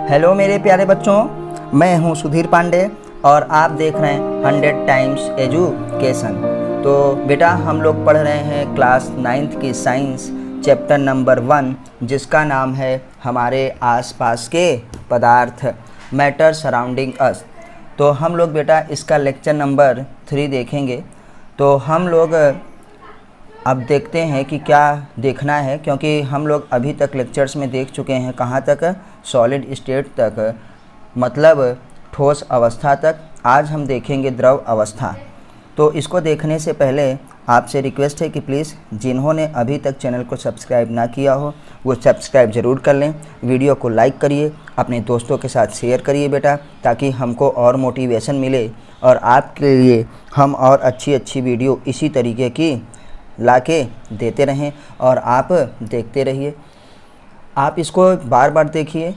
Hello मेरे प्यारे बच्चों, मैं हूं सुधीर पांडे और आप देख रहे हैं 100 टाइम्स एजुकेशन। तो बेटा हम लोग पढ़ रहे हैं क्लास 9th की साइंस चैप्टर नंबर 1, जिसका नाम है हमारे आसपास के पदार्थ, मैटर सराउंडिंग अस। तो हम लोग बेटा इसका लेक्चर नंबर 3 देखेंगे। तो हम लोग अब देखते हैं कि क्या देखना है, क्योंकि हम लोग अभी तक लेक्चर्स में देख चुके हैं कहाँ तक, सॉलिड स्टेट तक, मतलब ठोस अवस्था तक। आज हम देखेंगे द्रव अवस्था। तो इसको देखने से पहले आपसे रिक्वेस्ट है कि प्लीज़ जिन्होंने अभी तक चैनल को सब्सक्राइब ना किया हो वो सब्सक्राइब ज़रूर कर लें। वीडियो को लाइक करिए, अपने दोस्तों के साथ शेयर करिए बेटा, ताकि हमको और मोटिवेशन मिले और आपके लिए हम और अच्छी वीडियो इसी तरीके की लाके देते रहें और आप देखते रहिए। आप इसको बार बार देखिए,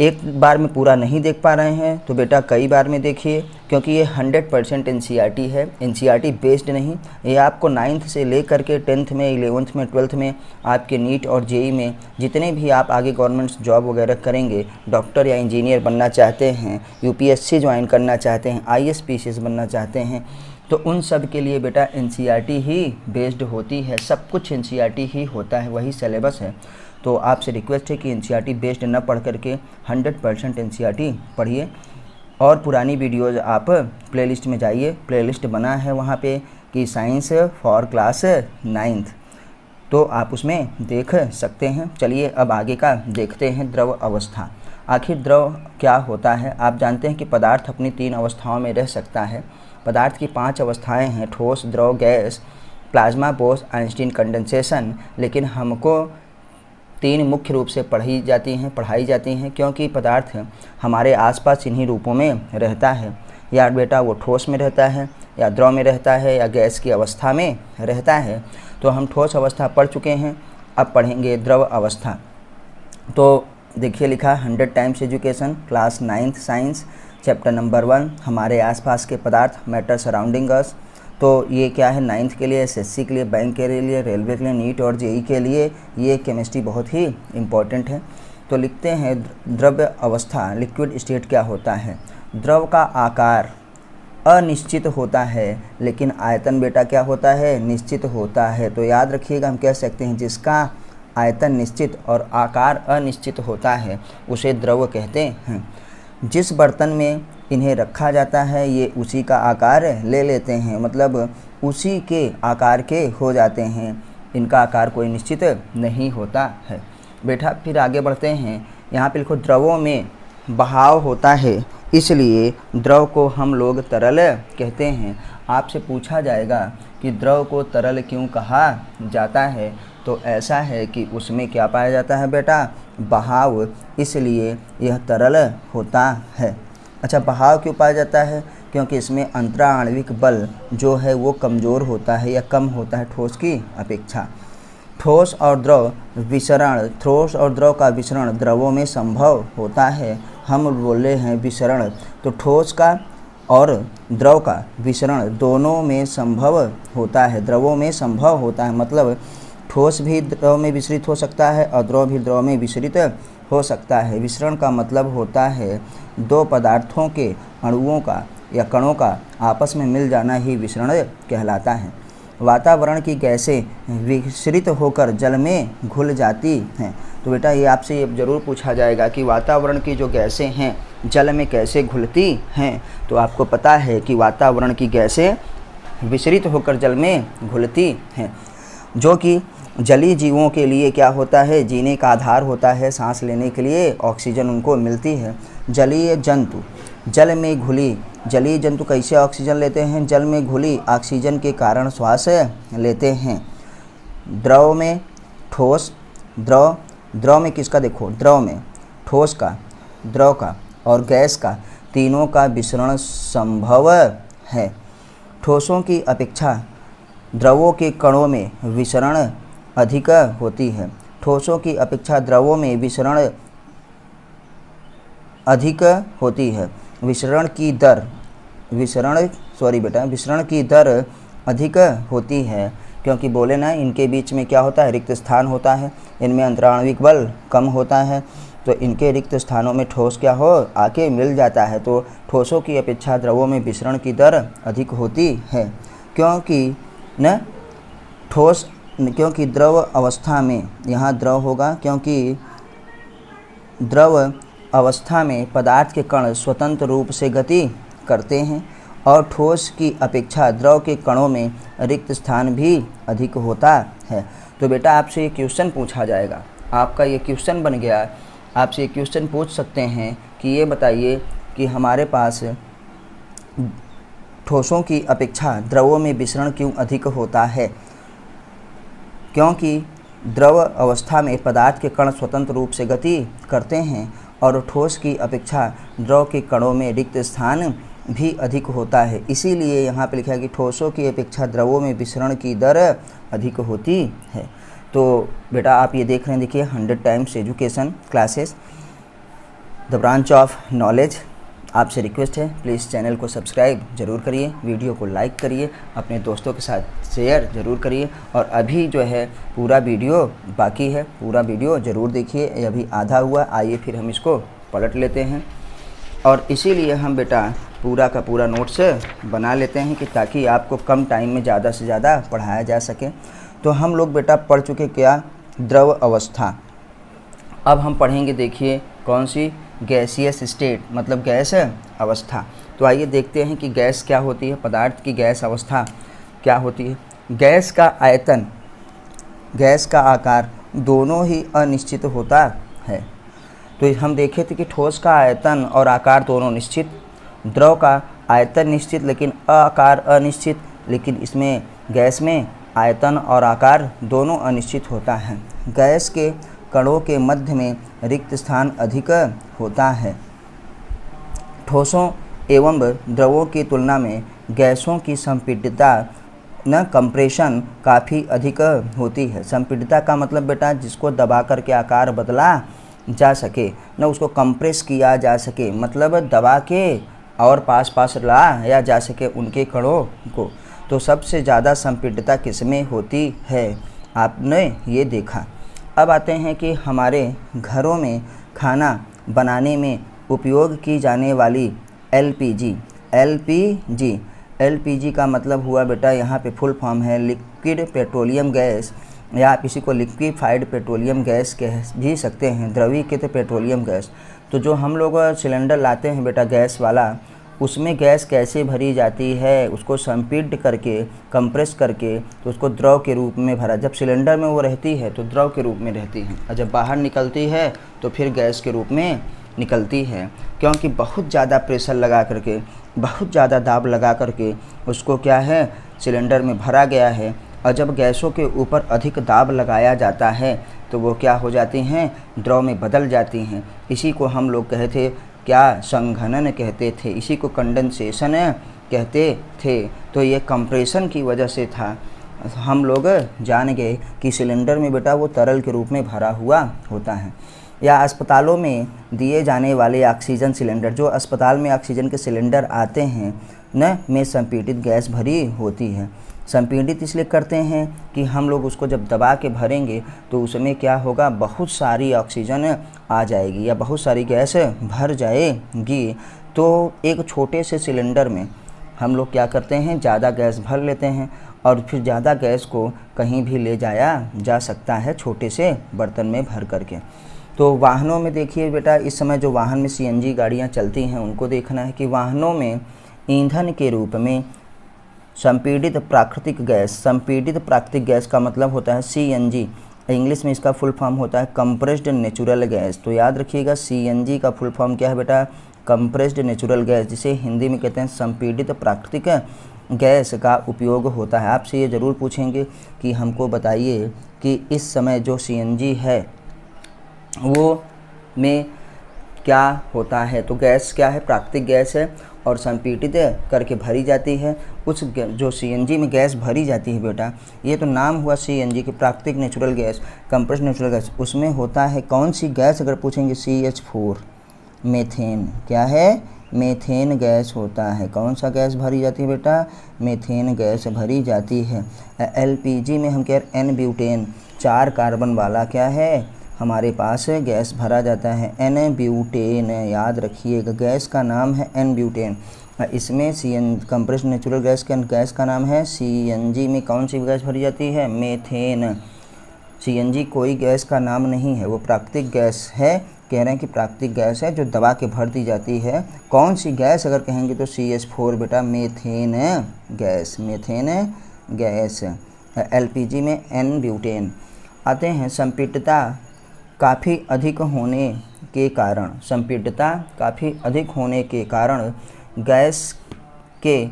एक बार में पूरा नहीं देख पा रहे हैं तो बेटा कई बार में देखिए, क्योंकि ये 100% एनसीईआरटी है, एनसीईआरटी बेस्ड नहीं। ये आपको 9th से लेकर के 10th में, 11th में, 12th में, आपके नीट और जेई में जितने भी आप आगे गवर्नमेंट जॉब वगैरह करेंगे, डॉक्टर या इंजीनियर बनना चाहते हैं, यूपीएससी ज्वाइन करना चाहते हैं, आईएएस पीसीएस बनना चाहते हैं, तो उन सब के लिए बेटा एनसीईआरटी ही बेस्ड होती है। सब कुछ एनसीईआरटी ही होता है, वही सिलेबस है। तो आपसे रिक्वेस्ट है कि एनसीईआरटी बेस्ड न पढ़ करके 100% एनसीईआरटी पढ़िए। और पुरानी वीडियोज़ आप प्लेलिस्ट में जाइए, प्लेलिस्ट बना है वहाँ पे कि साइंस फॉर क्लास 9th, तो आप उसमें देख सकते हैं। चलिए अब आगे का देखते हैं, द्रव अवस्था। आखिर द्रव क्या होता है? आप जानते हैं कि पदार्थ अपनी 3 अवस्थाओं में रह सकता है। पदार्थ की 5 अवस्थाएं हैं, ठोस, द्रव, gas, plasma, Bose, Einstein, condensation. लेकिन हमको 3 मुख्य रूप से पढ़ाई जाती हैं, क्योंकि पदार्थ हमारे आसपास इन्हीं रूपों में रहता है। या बेटा वो ठोस में रहता है, या द्रव में रहता है, या गैस की अवस्था में रहता है। तो हम ठोस अवस्था पढ़ चुके हैं, अब पढ़ेंगे द्रव अवस्था। तो देखिए लिखा 100 times education, class 9th science chapter number 1, हमारे आसपास के पदार्थ, मैटर सराउंडिंग अस। तो ये क्या है? 9th के लिए, एसएससी के लिए, बैंक के लिए, रेलवे के लिए, नीट और जेई के लिए ये केमिस्ट्री बहुत ही इम्पॉर्टेंट है। तो लिखते हैं द्रव अवस्था, लिक्विड स्टेट क्या होता है? द्रव का आकार अनिश्चित होता है, लेकिन आयतन बेटा क्या होता है? निश्चित होता है। तो याद रखिएगा, हम कह सकते हैं जिसका आयतन निश्चित और आकार अनिश्चित होता है उसे द्रव कहते हैं। जिस बर्तन में इन्हें रखा जाता है ये उसी का आकार ले लेते हैं, मतलब उसी के आकार के हो जाते हैं। इनका आकार कोई निश्चित नहीं होता है बेटा। फिर आगे बढ़ते हैं, यहाँ पे लिखो द्रवों में बहाव होता है, इसलिए द्रव को हम लोग तरल कहते हैं। आपसे पूछा जाएगा कि द्रव को तरल क्यों कहा जाता है, तो ऐसा है कि उसमें क्या पाया जाता है बेटा? बहाव, इसलिए यह तरल होता है। अच्छा, बहाव क्यों पाया जाता है? क्योंकि इसमें अंतराण्विक बल जो है वो कमज़ोर होता है या कम होता है ठोस की अपेक्षा। ठोस और द्रव का विसरण द्रवों में संभव होता है। हम बोले हैं विसरण, तो ठोस का और द्रव का विसरण दोनों में संभव होता है, द्रवों में संभव होता है। मतलब ठोस भी द्रव में विसरित हो सकता है और द्रव भी द्रव में विसरित हो सकता है। विसरण का मतलब होता है 2 पदार्थों के अणुओं का या कणों का आपस में मिल जाना ही विसरण कहलाता है। वातावरण की गैसें विसरित होकर जल में घुल जाती हैं। तो बेटा ये आपसे ज़रूर पूछा जाएगा कि वातावरण की जो गैसें हैं जल में कैसे घुलती हैं। तो आपको पता है कि वातावरण की गैसें विसरित होकर जल में घुलती हैं, जो कि जलीय जीवों के लिए क्या होता है? जीने का आधार होता है। सांस लेने के लिए ऑक्सीजन उनको मिलती है। जलीय जंतु जल में घुली, जलीय जंतु कैसे ऑक्सीजन लेते हैं? जल में घुली ऑक्सीजन के कारण श्वास लेते हैं। द्रव में ठोस, द्रव में किसका? देखो द्रव में ठोस का, द्रव का और गैस का, तीनों का विसरण संभव है। ठोसों की अपेक्षा द्रवों के कणों में विसरण अधिक होती है। ठोसों की अपेक्षा द्रवों में विसरण अधिक होती है। विसरण की दर अधिक होती है, क्योंकि बोले ना इनके बीच में क्या होता है? रिक्त स्थान होता है। इनमें अंतराण्विक बल कम होता है। तो इनके रिक्त स्थानों में ठोस क्या हो आके मिल जाता है। तो ठोसों की अपेक्षा द्रवों में विसरण की दर अधिक होती है, क्योंकि द्रव अवस्था में, यहाँ द्रव होगा, क्योंकि द्रव अवस्था में पदार्थ के कण स्वतंत्र रूप से गति करते हैं और ठोस की अपेक्षा द्रव के कणों में रिक्त स्थान भी अधिक होता है। तो बेटा आपसे ये क्वेश्चन पूछा जाएगा, आपका ये क्वेश्चन बन गया, आपसे ये क्वेश्चन पूछ सकते हैं कि ये बताइए कि हमारे पास ठोसों की अपेक्षा द्रवों में विसरण क्यों अधिक होता है। क्योंकि द्रव अवस्था में पदार्थ के कण स्वतंत्र रूप से गति करते हैं और ठोस की अपेक्षा द्रव के कणों में रिक्त स्थान भी अधिक होता है। इसीलिए यहाँ पे लिखा है कि ठोसों की अपेक्षा द्रवों में विसरण की दर अधिक होती है। तो बेटा आप ये देख रहे हैं, देखिए 100 times education classes, the branch of knowledge. आपसे रिक्वेस्ट है प्लीज़ चैनल को सब्सक्राइब ज़रूर करिए, वीडियो को लाइक करिए, अपने दोस्तों के साथ शेयर ज़रूर करिए। और अभी जो है पूरा वीडियो बाकी है, पूरा वीडियो ज़रूर देखिए, ये अभी आधा हुआ। आइए फिर हम इसको पलट लेते हैं और इसीलिए हम बेटा पूरा का पूरा नोट्स बना लेते हैं कि ताकि आपको कम टाइम में ज़्यादा से ज़्यादा पढ़ाया जा सके। तो हम लोग बेटा पढ़ चुके क्या, द्रव अवस्था। अब हम पढ़ेंगे देखिए कौन सी, गैसियस स्टेट, मतलब गैस अवस्था। तो आइए देखते हैं कि गैस क्या होती है, पदार्थ की गैस अवस्था क्या होती है। गैस का आयतन, गैस का आकार दोनों ही अनिश्चित होता है। तो हम देखे थे कि ठोस का आयतन और आकार दोनों निश्चित, द्रव का आयतन निश्चित लेकिन आकार अनिश्चित, लेकिन इसमें गैस में आयतन और आकार दोनों अनिश्चित होता है। गैस के कणों के मध्य में रिक्त स्थान अधिक होता है। ठोसों एवं द्रवों की तुलना में गैसों की संपीडितता कंप्रेशन काफ़ी अधिक होती है। संपीडितता का मतलब बेटा जिसको दबा करके आकार बदला जा सके, न उसको कंप्रेस किया जा सके, मतलब दबा के और पास लाया जा सके उनके कणों को। तो सबसे ज़्यादा संपीडितता किसमें होती है, आपने ये देखा। अब आते हैं कि हमारे घरों में खाना बनाने में उपयोग की जाने वाली एलपीजी का मतलब हुआ बेटा, यहाँ पे फुल फॉर्म है लिक्विड पेट्रोलियम गैस, या आप इसी को लिक्विफाइड पेट्रोलियम गैस कह भी सकते हैं, द्रवीकृत पेट्रोलियम गैस। तो जो हम लोग सिलेंडर लाते हैं बेटा गैस वाला, उसमें गैस कैसे भरी जाती है, उसको संपीड करके कंप्रेस करके तो उसको द्रव के रूप में भरा। जब सिलेंडर में वो रहती है तो द्रव के रूप में रहती है, और जब बाहर निकलती है तो फिर गैस के रूप में निकलती है। क्योंकि बहुत ज़्यादा प्रेशर लगा करके, बहुत ज़्यादा दाब लगा करके उसको क्या है सिलेंडर में भरा गया है, और जब गैसों के ऊपर अधिक दाब लगाया जाता है तो वो क्या हो जाती हैं, द्रव में बदल जाती हैं। इसी को हम लोग कहे थे क्या, संघनन कहते थे, इसी को कंडेंसेशन कहते थे। तो ये कंप्रेशन की वजह से था। हम लोग जान गए कि सिलेंडर में बेटा वो तरल के रूप में भरा हुआ होता है। या अस्पतालों में दिए जाने वाले ऑक्सीजन सिलेंडर, जो अस्पताल में ऑक्सीजन के सिलेंडर आते हैं न, में संपीड़ित गैस भरी होती है। संपीड़ित इसलिए करते हैं कि हम लोग उसको जब दबा के भरेंगे तो उसमें क्या होगा, बहुत सारी ऑक्सीजन आ जाएगी या बहुत सारी गैस भर जाएगी। तो एक छोटे से सिलेंडर में हम लोग क्या करते हैं, ज़्यादा गैस भर लेते हैं और फिर ज़्यादा गैस को कहीं भी ले जाया जा सकता है छोटे से बर्तन में भर करके। तो वाहनों में देखिए बेटा, इस समय जो वाहन में सीएनजी गाड़ियाँ चलती हैं उनको देखना है कि वाहनों में ईंधन के रूप में संपीड़ित प्राकृतिक गैस, संपीड़ित प्राकृतिक गैस का मतलब होता है सीएनजी, इंग्लिश में इसका फुल फॉर्म होता है कंप्रेस्ड नेचुरल गैस। तो याद रखिएगा सीएनजी का फुल फॉर्म क्या है बेटा, कंप्रेस्ड नेचुरल गैस, जिसे हिंदी में कहते हैं संपीड़ित प्राकृतिक गैस का उपयोग होता है। आपसे ये ज़रूर पूछेंगे कि हमको बताइए कि इस समय जो सीएनजी है वो में क्या होता है। तो गैस क्या है, प्राकृतिक गैस है और संपीड़ित करके भरी जाती है। उस जो सीएनजी में गैस भरी जाती है बेटा, ये तो नाम हुआ सीएनजी की, प्राकृतिक natural gas, compressed natural gas. उसमें होता है कौन सी गैस, अगर पूछेंगे CH4, मीथेन। क्या है, मीथेन गैस होता है। कौन सा गैस भरी जाती है बेटा, मीथेन गैस भरी जाती है। एलपीजी में हम कह रहे N ब्यूटेन, 4 कार्बन वाला क्या है, हमारे पास गैस भरा जाता है एन ब्यूटेन। याद रखिएगा गैस का नाम है एन ब्यूटेन। इसमें कंप्रेस्ड नेचुरल गैस का नाम है CNG। में कौन सी गैस भरी जाती है? मीथेन। CNG कोई गैस का नाम नहीं है, वो प्राकृतिक गैस है। कह रहे हैं कि प्राकृतिक गैस है जो दबा के भर दी जाती है। कौन सी गैस अगर कहेंगे तो CH4 बेटा, methane gas, methane gas. LPG में एन ब्यूटेन। आते हैं संपीड़ितता काफ़ी अधिक होने के कारण, संपीड़ितता काफ़ी अधिक होने के कारण गैस के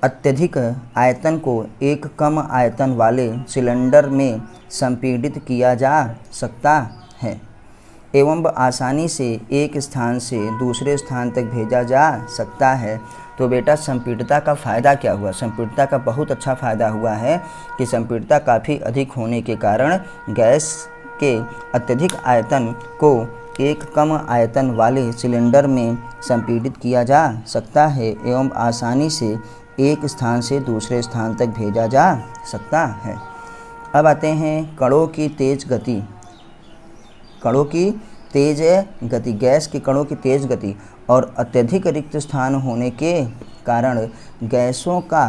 अत्यधिक आयतन को एक कम आयतन वाले सिलेंडर में संपीड़ित किया जा सकता है एवं आसानी से एक स्थान से दूसरे स्थान तक भेजा जा सकता है। तो बेटा संपीड़ितता का फ़ायदा क्या हुआ? संपीड़ितता का बहुत अच्छा फ़ायदा हुआ है कि संपीड़ितता काफ़ी अधिक होने के कारण गैस के अत्यधिक आयतन को एक कम आयतन वाले सिलेंडर में संपीड़ित किया जा सकता है एवं आसानी से एक स्थान से दूसरे स्थान तक भेजा जा सकता है। अब आते हैं कणों की तेज़ गति। कणों की तेज़ गति, गैस के कणों की तेज़ गति और अत्यधिक रिक्त स्थान होने के कारण गैसों का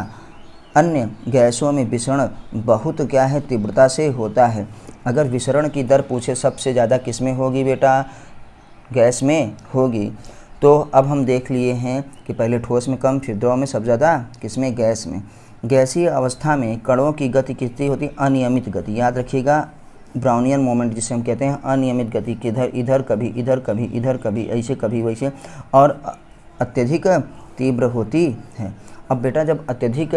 अन्य गैसों में विसरण बहुत क्या है, तीव्रता से होता है। अगर विसरण की दर पूछे सबसे ज़्यादा किस में होगी बेटा? गैस में होगी। तो अब हम देख लिए हैं कि पहले ठोस में कम, फिर द्रव में, सबसे ज़्यादा किस में? गैस में। गैसीय अवस्था में कणों की गति कितनी होती है? अनियमित गति। याद रखिएगा ब्राउनियन मोमेंट जिसे हम कहते हैं अनियमित गति, कि इधर कभी इधर कभी इधर कभी ऐसे कभी वैसे, और अत्यधिक तीव्र होती है। अब बेटा जब अत्यधिक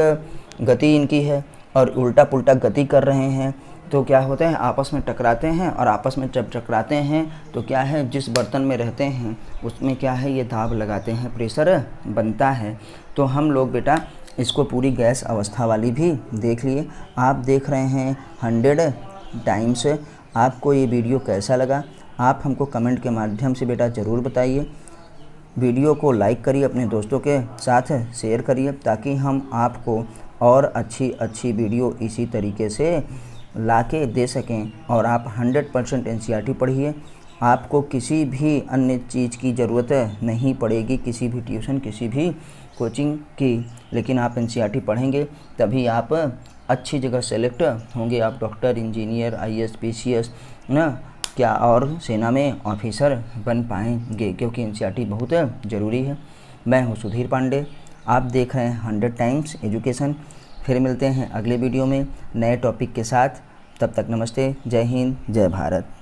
गति इनकी है और उल्टा पुल्टा गति कर रहे हैं तो क्या होते हैं? आपस में टकराते हैं, और आपस में जब टकराते हैं तो क्या है, जिस बर्तन में रहते हैं उसमें क्या है, ये दाब लगाते हैं, प्रेशर बनता है। तो हम लोग बेटा इसको पूरी गैस अवस्था वाली भी देख लिए। आप देख रहे हैं 100 टाइम्स। आपको ये वीडियो कैसा लगा आप हमको कमेंट के माध्यम से बेटा ज़रूर बताइए। वीडियो को लाइक करिए, अपने दोस्तों के साथ शेयर करिए, ताकि हम आपको और अच्छी वीडियो इसी तरीके से ला के दे सकें। और आप 100% NCERT पढ़िए। आपको किसी भी अन्य चीज़ की ज़रूरत नहीं पड़ेगी, किसी भी ट्यूशन, किसी भी कोचिंग की, लेकिन आप NCERT पढ़ेंगे तभी आप अच्छी जगह सेलेक्ट होंगे। आप डॉक्टर, इंजीनियर, IAS, PCS ना क्या और सेना में ऑफिसर बन पाएंगे, क्योंकि NCERT बहुत ज़रूरी है। मैं हूं सुधीर पांडे, आप देख रहे हैं 100 टाइम्स एजुकेशन। फिर मिलते हैं अगले वीडियो में नए टॉपिक के साथ। तब तक नमस्ते, जय हिंद, जय भारत।